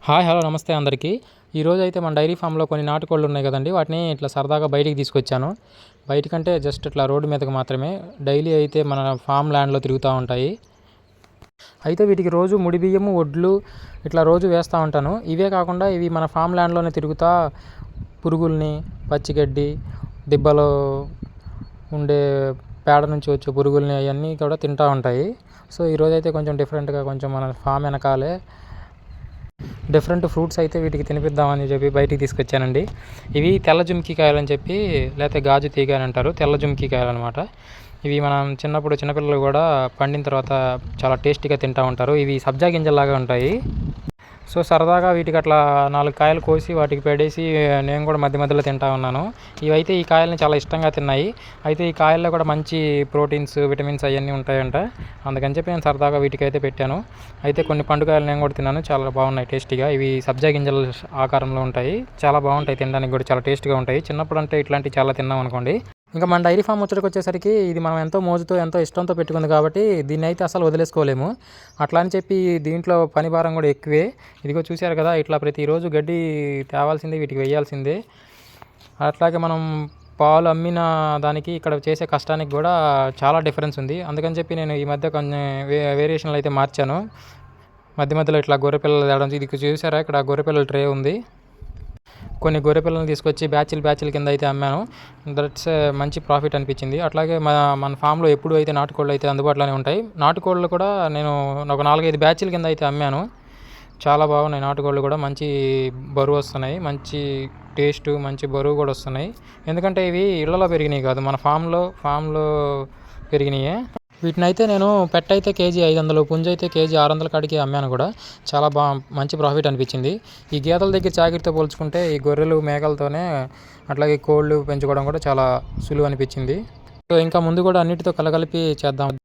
Hi hello నమస్తే అందరికీ. ఈరోజు అయితే మన డైరీ ఫామ్లో కొన్ని నాటుకోళ్ళు ఉన్నాయి కదండి, వాటిని ఇట్లా సరదాగా బయటికి తీసుకొచ్చాను. బయటకంటే జస్ట్ ఇట్లా రోడ్డు మీదకి మాత్రమే. డైలీ అయితే మన ఫామ్ ల్యాండ్లో తిరుగుతూ ఉంటాయి. అయితే వీటికి రోజు ముడి బియ్యము, వడ్లు ఇట్లా రోజు వేస్తూ ఉంటాను. ఇవే కాకుండా ఇవి మన ఫామ్ ల్యాండ్లోనే తిరుగుతూ పురుగుల్ని, పచ్చిగడ్డి, దిబ్బలో ఉండే పేడ నుంచి వచ్చే పురుగుల్ని అవన్నీ కూడా తింటూ ఉంటాయి. సో ఈరోజైతే కొంచెం డిఫరెంట్గా కొంచెం మన ఫామ్ వెనకాలే డిఫరెంట్ ఫ్రూట్స్ అయితే వీటికి తినిపిద్దామని చెప్పి బయటికి తీసుకొచ్చానండి. ఇవి తెల్ల జుంకి కాయలు అని చెప్పి, లేకపోతే గాజు తీగ అని అంటారు. తెల్ల జుంకి కాయలు అనమాట. ఇవి మనం చిన్నపిల్లలు కూడా పండిన తర్వాత చాలా టేస్టీగా తింటూ ఉంటారు. ఇవి సబ్జా గింజల్లాగా ఉంటాయి. సో సరదాగా వీటికి అట్లా 4 కాయలు కోసి వాటికి పెడేసి నేను కూడా మధ్య మధ్యలో తింటా ఉన్నాను. ఇవైతే ఈ కాయలని చాలా ఇష్టంగా తిన్నాయి. అయితే ఈ కాయల్లో కూడా మంచి ప్రోటీన్స్, విటమిన్స్ అవన్నీ ఉంటాయంట. అందుకని చెప్పి నేను సరదాగా వీటికైతే పెట్టాను. అయితే కొన్ని పండుకాయలు నేను కూడా తిన్నాను, చాలా బాగున్నాయి టేస్టీగా. ఇవి సబ్జా గింజల ఆకారంలో ఉంటాయి, చాలా బాగుంటాయి, తినడానికి కూడా చాలా టేస్ట్గా ఉంటాయి. చిన్నప్పుడు అంటే ఇట్లాంటివి చాలా తిన్నాం అనుకోండి. ఇంకా మన డైరీ ఫామ్ వచ్చరికి వచ్చేసరికి ఇది మనం ఎంతో మోజుతో ఎంతో ఇష్టంతో పెట్టుకుంది కాబట్టి దీన్ని అయితే అసలు వదిలేసుకోలేము. అట్లా అని చెప్పి దీంట్లో పని భారం కూడా ఎక్కువే. ఇదిగో చూశారు కదా, ఇట్లా ప్రతిరోజు గడ్డి తేవాల్సిందే, వీటికి వేయాల్సిందే. అట్లాగే మనం పాలు అమ్మిన దానికి ఇక్కడ చేసే కష్టానికి కూడా చాలా డిఫరెన్స్ ఉంది. అందుకని చెప్పి నేను ఈ మధ్య కొన్ని వేరియేషన్లు అయితే మార్చాను. మధ్య మధ్యలో ఇట్లా గొర్రెపిల్లలు తేవడం. ఇది చూసారా, ఇక్కడ గొర్రెపిల్లల ట్రే ఉంది. కొన్ని గొర్రెపిల్లలను తీసుకొచ్చి బ్యాచ్ల కింద అయితే అమ్మాను. దట్స్ మంచి ప్రాఫిట్ అనిపించింది. అట్లాగే మన ఫామ్లో ఎప్పుడు అయితే నాటుకోళ్ళు అయితే అందుబాటులోనే ఉంటాయి. నాటుకోళ్ళు కూడా నేను ఒక 4-5 బ్యాచ్ల కింద అయితే అమ్మాను. చాలా బాగున్నాయి నాటుకోళ్ళు కూడా. మంచి బరువు వస్తున్నాయి, మంచి టేస్ట్, మంచి బరువు కూడా వస్తున్నాయి. ఎందుకంటే ఇవి ఇళ్లలో పెరిగినాయి కాదు, మన ఫామ్లో పెరిగినాయి. వీటిని అయితే నేను అయితే కేజీ 500, పుంజు అయితే కేజీ 600 కాడికి అమ్మాను కూడా. చాలా మంచి ప్రాఫిట్ అనిపించింది. ఈ గేదెల దగ్గర చాకిరితో పోల్చుకుంటే ఈ గొర్రెలు, మేకలతోనే అట్లాగే కోళ్ళు పెంచుకోవడం కూడా చాలా సులువు అనిపించింది. సో ఇంకా ముందు కూడా అన్నిటితో కలగలిపి చేద్దాం.